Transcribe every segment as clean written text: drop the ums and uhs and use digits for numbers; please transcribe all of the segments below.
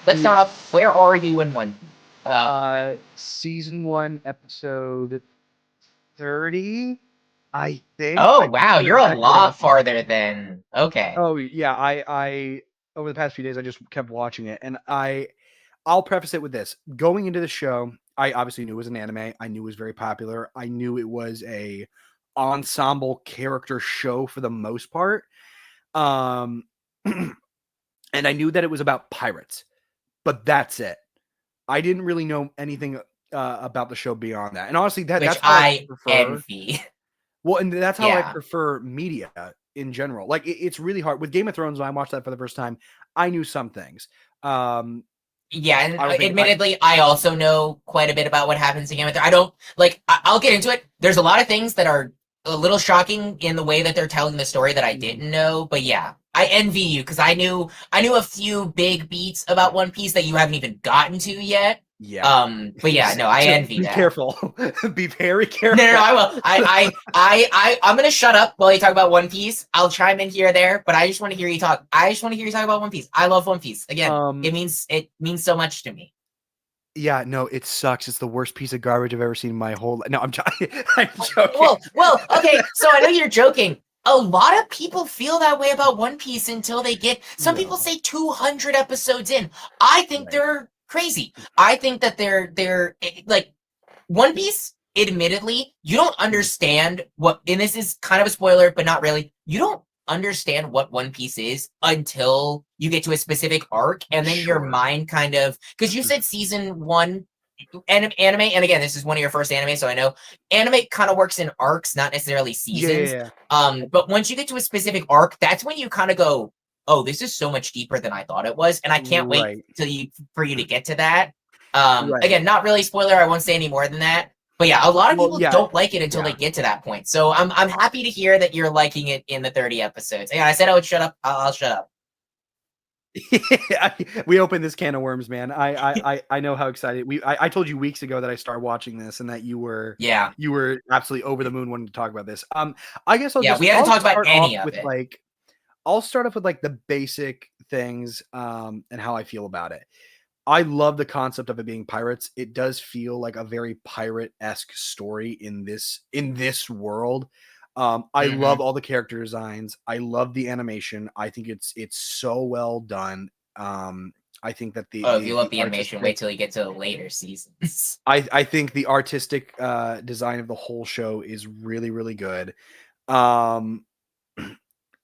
let's start off. Where are you in one? Season 1, episode 30, I think. Oh I wow, forget you're a exactly. lot farther than. Okay. Oh yeah, I over the past few days I just kept watching it, and I'll preface it with this: going into the show, I obviously knew it was an anime. I knew it was very popular. I knew it was a ensemble character show for the most part. Um, and I knew that it was about pirates, but that's it. I didn't really know anything about the show beyond that. And honestly, Which that's how I I prefer. envy. Well, and that's how I Yeah. prefer media in general. Like it's really hard with Game of Thrones. When I watched that for the first time, I knew some things. Um, Yeah, and I don't think I. admittedly, I also know quite a bit about what happens in Game of Thrones. I don't like. I'll get into it. There's a lot of things that are a little shocking in the way that they're telling the story that I Mhm. didn't know. But yeah, I envy you because I knew a few big beats about One Piece that you haven't even gotten to yet. Yeah. But yeah, no, I So envy be that. careful. Be very No, no, no, careful. I will. I'm gonna shut up while you talk about One Piece. I'll chime in here or there, but I just want to hear you talk. I just want to hear you talk about One Piece. I love One Piece. Again, Um, it means so much to me. yeah, no, it sucks. It's the worst piece of garbage I've ever seen in my whole life. No, I'm joking. Okay. So I know you're joking. A lot of people feel that way about One Piece until they get. Some people No, say 200 episodes in. I think right. they're crazy. I think that they're like One Piece. Admittedly, you don't understand what, and this is kind of a spoiler, but not really. You don't understand what One Piece is until you get to a specific arc, and then your Sure. mind kind of, because you said season one anime, and again, this is one of your first anime, so I know anime kind of works in arcs, not necessarily Yeah, yeah, seasons. yeah. But once you get to a specific arc, that's when you kind of go, "Oh, this is so much deeper than I thought it was," and I can't wait Right. till you for you to get to that. Right. Again, not really spoiler. I won't say any more than that. But yeah, a lot of Well, people yeah, don't like it until they yeah. get to that point. So I'm happy to hear that you're liking it in the 30 episodes. Yeah, I said I would shut up. I'll shut up. We opened this can of worms, man. I know how excited I told you weeks ago that I started watching this and that Yeah, you were absolutely over the moon wanting to talk about this. I guess yeah. We haven't I'll talked about start off any of with it. like I'll start off with like the basic things and how I feel about it. I love the concept of it being pirates. It does feel like a very pirate-esque story in this world. I love Hmm. all the character designs. I love the animation. I think it's so well done. I think that Oh, if you love the the animation, artistic wait till you get to the later seasons. I think the artistic design of the whole show is really really good. Um,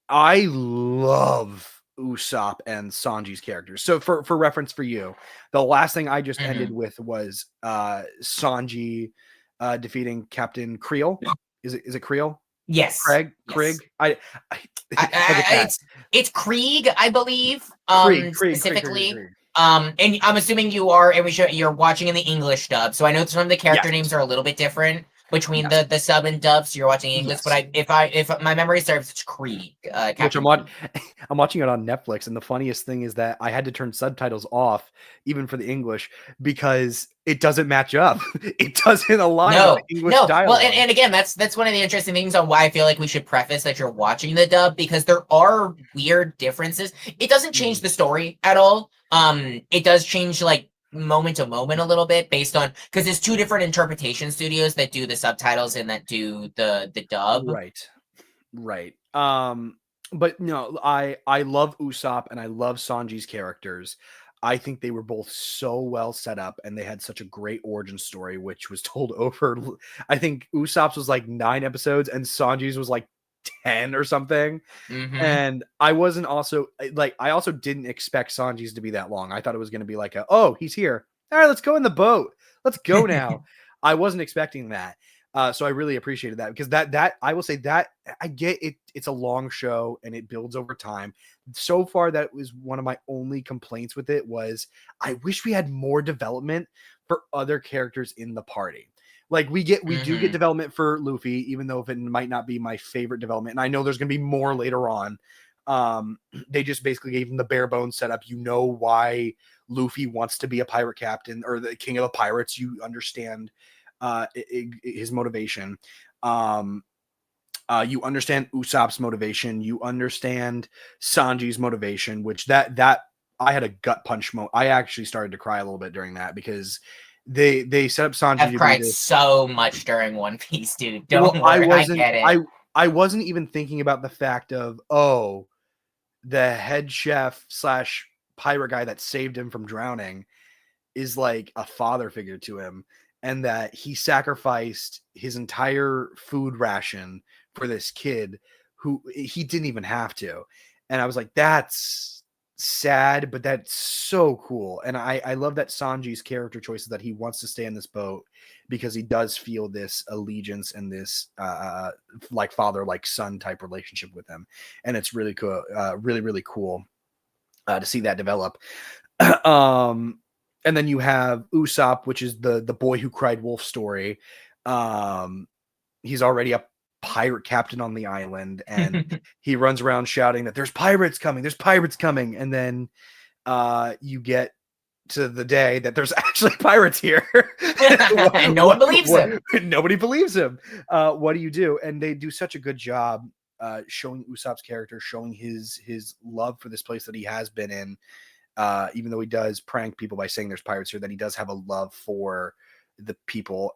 I love Usopp and Sanji's characters. So for reference for you, the last thing I just ended Hmm. with was Sanji defeating Captain Creel. Is it Creel? Yes, yes. Craig. I look at that. It's Krieg, I believe, Krieg. specifically. And I'm assuming you are, and you're watching in the English dub. So I know some of the character Yes. names are a little bit different between Yes. the sub and dub. So you're watching English, but Yes. if my memory serves, it's Krieg, Which Captain Krieg. I'm watching it on Netflix, and the funniest thing is that I had to turn subtitles off even for the English because it doesn't match up. It doesn't align with the No, English no. Well, dialogue. and again, that's one of the interesting things on why I feel like we should preface that you're watching the dub because there are weird differences. It doesn't change Mm, the story at all. It does change like moment to moment a little bit based on because there's two different interpretation studios that do the subtitles and that do the dub. right. Right. But no, I love Usopp and I love Sanji's characters. I think they were both so well set up and they had such a great origin story, which was told over. I think Usopp's was like 9 episodes and Sanji's was like 10 or something. Mm-hmm. And I wasn't also like, I also didn't expect Sanji's to be that long. I thought it was going to be like, oh, he's here. All right, let's go in the boat. Let's go now. I wasn't expecting that. So I really appreciated that because that I will say that I get it. It's a long show and it builds over time. So far, that was one of my only complaints with it was I wish we had more development for other characters in the party. Like we do get Mm-hmm. development for Luffy, even though if it might not be my favorite development, and I know there's gonna be more later on. They just basically gave him the bare bones setup. You know why Luffy wants to be a pirate captain or the king of the pirates. You understand his motivation. Um, you understand Usopp's motivation. You understand Sanji's motivation, which that I had a gut punch moment. I actually started to cry a little bit during that because they set up Sanji I've to be cried this. so much during One Piece, dude. Well, Don't worry, I get it. I wasn't even thinking about the fact of, oh, the head chef slash pirate guy that saved him from drowning is like a father figure to him, and that he sacrificed his entire food ration for this kid who he didn't even have to. And I was like, that's sad, but that's so cool. And I love that Sanji's character choice is that he wants to stay in this boat because he does feel this allegiance and this like father like son type relationship with him. And it's really cool, really cool to see that develop. And then you have Usopp, which is the boy who cried wolf story. He's already a pirate captain on the island, and he runs around shouting that there's pirates coming. And then you get to the day that there's actually pirates here. And no one believes him. Nobody believes him. What do you do? And they do such a good job showing Usopp's character, showing his love for this place that he has been in. Even though he does prank people by saying there's pirates here, that he does have a love for the people,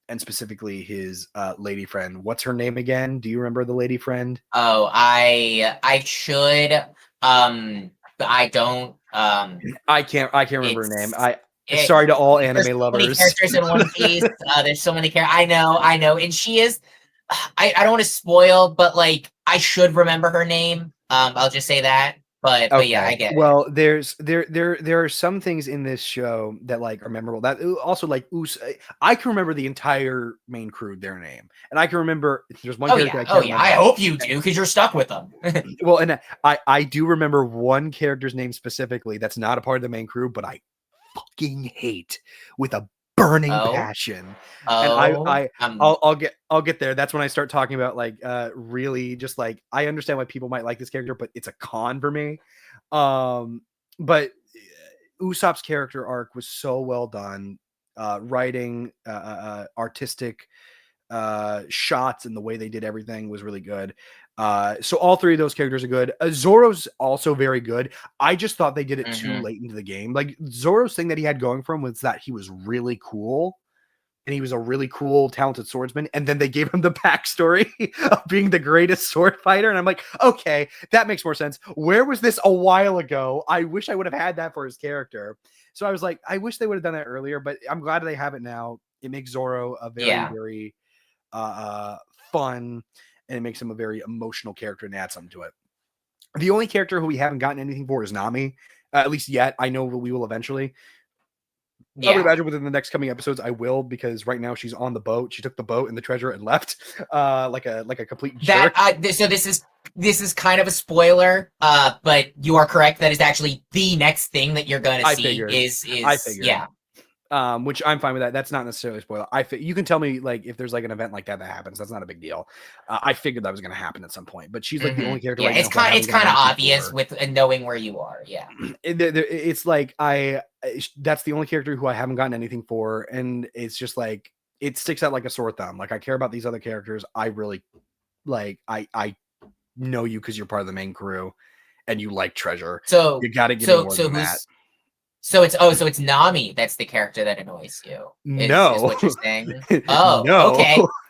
and specifically his lady friend. What's her name again? Do you remember the lady friend? Oh, I should. I don't. I can't remember her name. It, sorry to all there's anime so lovers. many characters in One Piece. There's so many characters. I know, and she is. I don't want to spoil, but like I should remember her name. I'll just say that. But yeah, I get it. Well, there are some things in this show that like are memorable. That also like I can remember the entire main crew, their name, and I can remember there's one character. I hope you do because you're stuck with them. Well, and I do remember one character's name specifically that's not a part of the main crew, but I fucking hate with a burning passion. And I'll get there. That's when I start talking about like really just like I understand why people might like this character, but it's a con for me. But Usopp's character arc was so well done. Writing, artistic shots, and the way they did everything was really good. So all three of those characters are good. Zoro's also very good. I just thought they did it too late into the game. Like Zoro's thing that he had going for him was that he was really cool, and he was a really cool, talented swordsman. And then they gave him the backstory of being the greatest sword fighter. And I'm like, okay, that makes more sense. Where was this a while ago? I wish I would have had that for his character. So I was like, I wish they would have done that earlier, but I'm glad they have it now. It makes Zoro a very fun, and it makes him a very emotional character and adds something to it. The only character who we haven't gotten anything for is Nami, at least yet. I know we will eventually. I would imagine within the next coming episodes I will, because right now she's on the boat. She took the boat and the treasure and left like a complete jerk. So this is kind of a spoiler, but you are correct. That is actually the next thing that you're going to see. I figured. Yeah. Which I'm fine with that. That's not necessarily a spoiler. You can tell me like if there's like an event like that happens. That's not a big deal. I figured that was going to happen at some point, but she's like the only character. Yeah, right it's kind of obvious with knowing where you are. Yeah, it's like that's the only character who I haven't gotten anything for, and it's just like it sticks out like a sore thumb. Like I care about these other characters. I really like. I know you because you're part of the main crew, and you like treasure. So you got to give me more than that. So it's Nami that's the character that annoys you. Is what you're saying? Oh, no.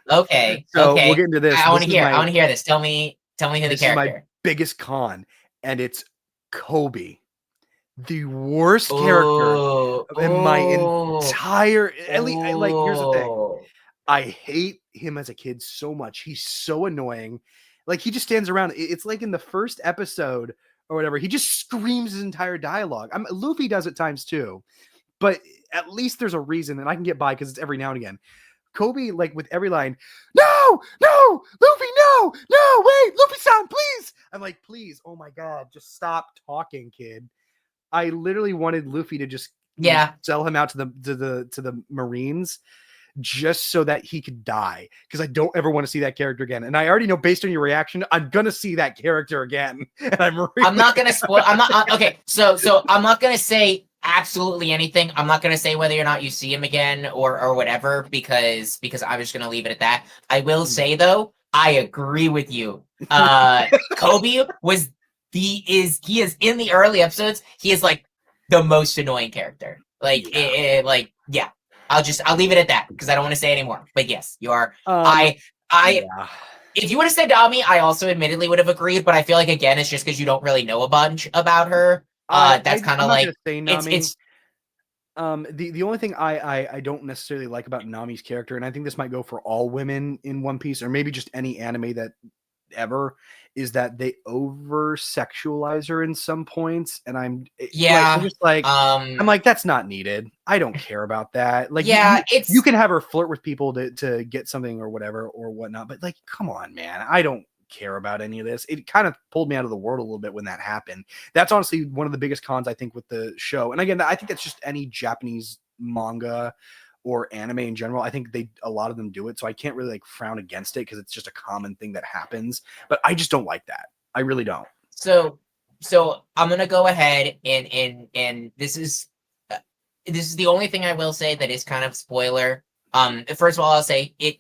Okay. So we'll get into this. I want to hear this. Tell me who the character. This is my biggest con, and it's Kobe, the worst character in my entire. At least, like, here's the thing. I hate him as a kid so much. He's so annoying. Like he just stands around. It's like in the first episode or whatever, he just screams his entire dialogue. Luffy does at times too, but at least there's a reason, and I can get by because it's every now and again. Kobe, like with every line, no, Luffy, no, wait, Luffy-san, please. I'm like, please, oh my god, just stop talking, kid. I literally wanted Luffy to just sell him out to the Marines, just so that he could die, because I don't ever want to see that character again. And I already know, based on your reaction, I'm gonna see that character again. And I'm not gonna spoil. I'm not okay. So I'm not gonna say absolutely anything. I'm not gonna say whether or not you see him again or whatever, because I'm just gonna leave it at that. I will say though, I agree with you. Kobe was he is in the early episodes, he is like the most annoying character. Like like yeah. I'll leave it at that because I don't want to say anymore. But yes, you are. Um, I yeah. if you would have said Dami, I also admittedly would have agreed, but I feel like again it's just because you don't really know a bunch about her. That's kind I'm of not gonna like say Nami. it's The only thing I don't necessarily like about Nami's character, and I think this might go for all women in One Piece, or maybe just any anime that ever, is that they over sexualize her in some points, and I'm yeah. just like, I'm Um like, that's not needed. I don't care about that. Like yeah, you it's can have her flirt with people to get something or whatever or whatnot, but like, come on, man, I don't care about any of this. It kind of pulled me out of the world a little bit when that happened. That's honestly one of the biggest cons I think with the show. And again, I think that's just any Japanese manga or anime in general. I think a lot of them do it, so I can't really like frown against it because it's just a common thing that happens. But I just don't like that. I really don't. so so I'm gonna go ahead and this is the only thing I will say that is kind of spoiler. First of all, I'll say it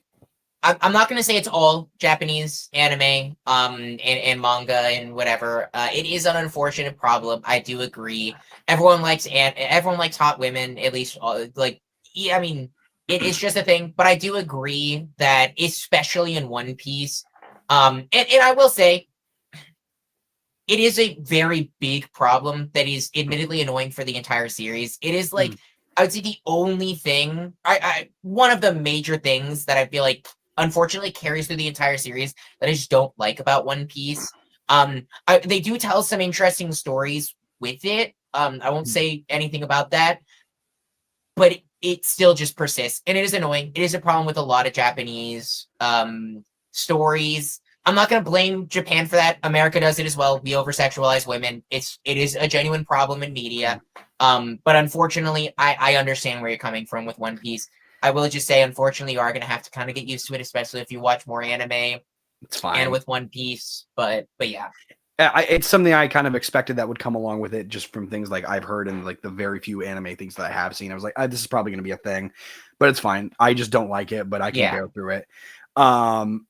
I'm not going to say it's all Japanese anime, and manga and whatever. It is an unfortunate problem. I do agree. Everyone likes hot women, at least. Like, yeah, I mean, it's just a thing. But I do agree that, especially in One Piece, and I will say, it is a very big problem that is admittedly annoying for the entire series. It is like Mm. I would say the only thing I one of the major things that I feel like unfortunately carries through the entire series that I just don't like about One Piece. They do tell some interesting stories with it. I won't say anything about that, but it still just persists and it is annoying. It is a problem with a lot of Japanese stories. I'm not going to blame Japan for that. America does it as well. We over sexualize women. It is a genuine problem in media. But unfortunately, I understand where you're coming from with One Piece. I will just say, unfortunately, you are going to have to kind of get used to it, especially if you watch more anime It's and fine. with One Piece. But yeah, It's something I kind of expected that would come along with it, just from things like I've heard and like the very few anime things that I have seen. I was like, this is probably going to be a thing, but it's fine. I just don't like it, but I can yeah. bear through it. Um,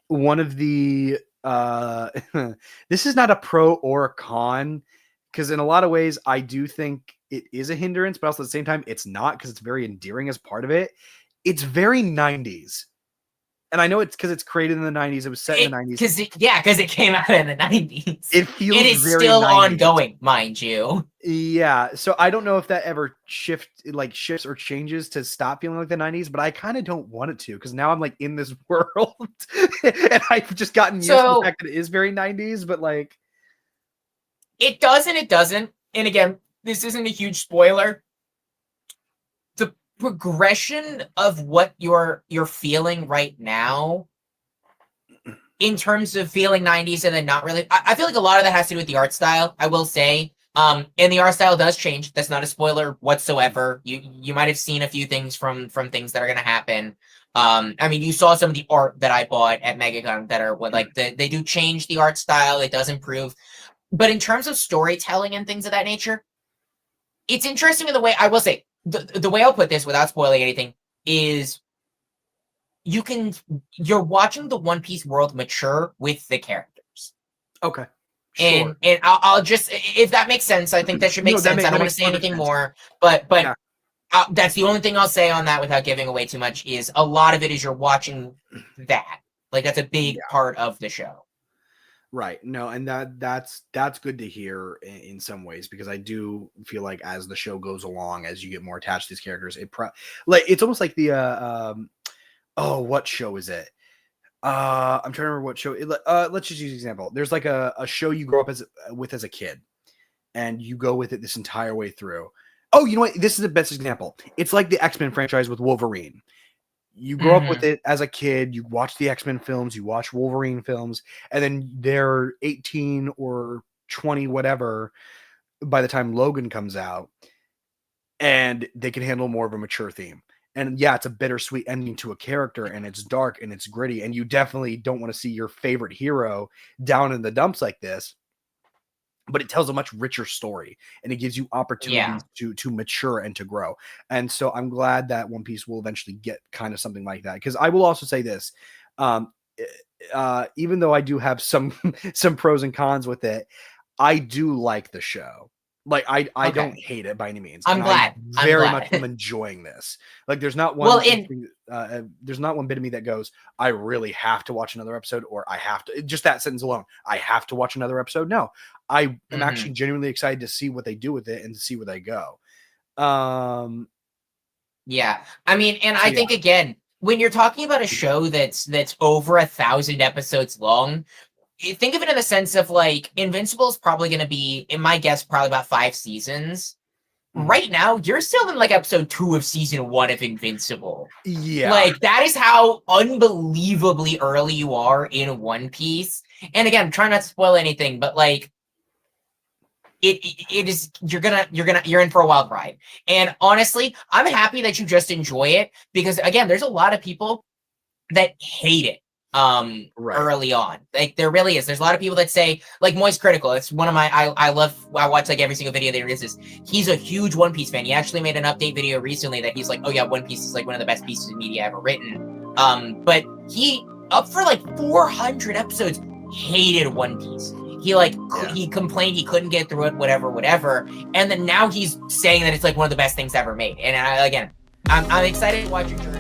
one of the this is not a pro or a con, because in a lot of ways I do think it is a hindrance, but also at the same time it's not, because it's very endearing as part of it. It's very 90s. And I know it's because it's created in the 90s. It was set in the 90s. Because it came out in the 90s. It It feels is very still 90s. ongoing, mind you. Yeah, so I don't know if that ever shifts or changes to stop feeling like the 90s, but I kind of don't want it to, because now I'm like in this world and I've just gotten used to the So fact that it is very 90s, but like, it does and it doesn't. And again, this isn't a huge spoiler. The progression of what you're feeling right now in terms of feeling 90s and then not really, I feel like a lot of that has to do with the art style, I will say. And the art style does change. That's not a spoiler whatsoever. You might have seen a few things from things that are going to happen. I mean, you saw some of the art that I bought at MegaCon that are what like they do change the art style. It does improve, but in terms of storytelling and things of that nature, it's interesting in the way I will say the way I'll put this without spoiling anything is you're watching the One Piece world mature with the characters. okay, sure. And I'll just if that makes sense, I think that should make No, sense. I don't that want makes to say perfect anything sense. more, but Yeah. that's the only thing I'll say on that without giving away too much. Is a lot of it is you're watching that, like that's a big Yeah. part of the show. Right. No, and that's good to hear in some ways, because I do feel like as the show goes along, as you get more attached to these characters, like it's almost like the oh, what show is it? I'm trying to remember what show. Let's just use an example. There's like a show you grow up as a kid, and you go with it this entire way through. Oh, you know what? This is the best example. It's like the X-Men franchise with Wolverine. You grow up with Mm-hmm. it as a kid, you watch the X-Men films, you watch Wolverine films, and then they're 18 or 20, whatever, by the time Logan comes out, and they can handle more of a mature theme. And yeah, it's a bittersweet ending to a character, and it's dark and it's gritty, and you definitely don't want to see your favorite hero down in the dumps like this. But it tells a much richer story, and it gives you Yeah. opportunities to mature and to grow. And so I'm glad that One Piece will eventually get kind of something like that. Because I will also say this: um, even though I do have some pros and cons with it, I do like the show. Like I don't hate it by any means. I'm And glad. I I'm very much glad. am enjoying this. Like there's not Well, one in there's not one bit of me that goes, I really have to watch another episode, or I have to, just that sentence alone, I have to watch another episode. No, I am actually genuinely excited to see what they do with it and to see where they go. Yeah, I mean, and I think again, when you're talking about a show that's over 1,000 episodes long, you think of it in the sense of like Invincible is probably going to be, in my guess, probably about 5 seasons. Right now, you're still in like episode 2 of season 1 of Invincible. Yeah. Like that is how unbelievably early you are in One Piece. And again, I'm trying not to spoil anything, but like it is, you're in for a wild ride. And honestly, I'm happy that you just enjoy it, because again, there's a lot of people that hate it early on. Like there really is. There's a lot of people that say, like Moist Critical, it's one of my, I watch like every single video there is. He's a huge One Piece fan. He actually made an update video recently that he's like, oh yeah, One Piece is like one of the best pieces of media ever written. But he, up for like 400 episodes, hated One Piece. He he complained he couldn't get through it, whatever. And then now he's saying that it's like one of the best things ever made. And again, I'm excited to watch your journey.